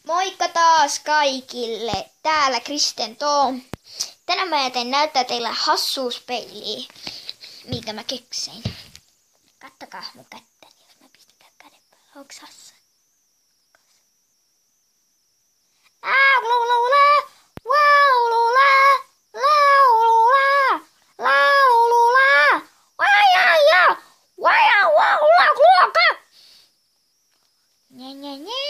Moikka taas kaikille! Täällä Kristen Tom. Tänään mä teen näyttää teille hassuuspeiliä, minkä mä keksin. Kattokaa mun kättäni, jos mä pistän käden päälle. Onks hassu? Laulula, laulula, laulula, laulula, vaja, vaja, laulula, luoka. Nye, nye, nye.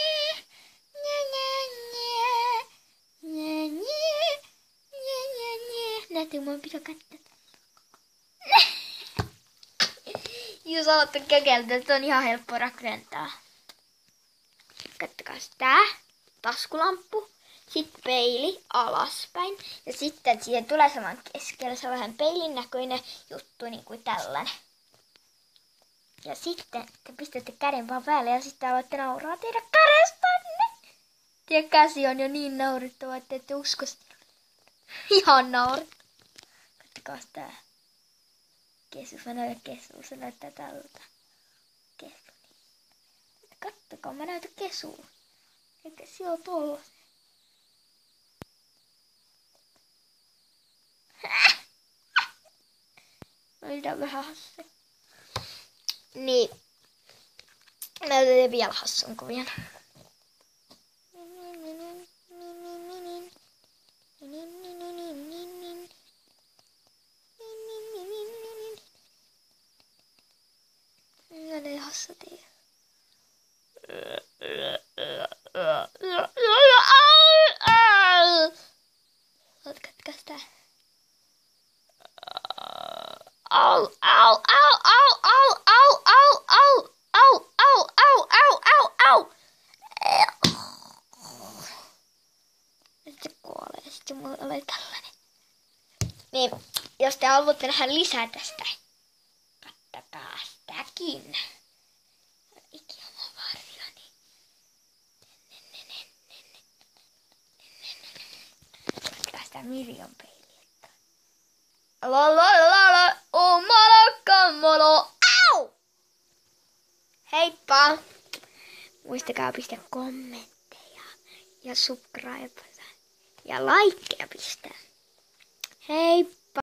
Näytyy mun pitää katsoa. Jos haluatte kokeilla, että on ihan helppo rakentaa. Kattokaa tää taskulamppu, sitten peili alaspäin ja sitten siihen tulee saman keskellä se vähän peilin näköinen juttu niin kuin tällainen. Ja sitten te pistätte käden vaan päälle ja sitten aloitte nauraa teidän kädestanne. Teidän käsi on jo niin naurettava, että ette usko sitä. Ihan naurettava. Kattokaa tää. Kesu, mä näytän kesua, se näyttää tältä. Kesu. Kattokaa, mä näytän kesua. Eikä se ole tuolla. Mä yritän vähän hassua. Niin. Näytetään vielä hassun kuvien. Mä näin hassu tiedä. Katkas tää. Au, au, au, au, au, au, au, au, au, au, au, au, au, au. Nyt se kuolee, sitten mulla oli tällainen. Niin, jos te haluatte nähdä lisää tästä, kattokaa sitäkin. Ikinä mun varjoni. Kattokaa sitä Mirjon peiliä. La la la la, moro, au! Heippa! Muistakaa pistää kommentteja ja subscribe ja likeja pistää. Hei!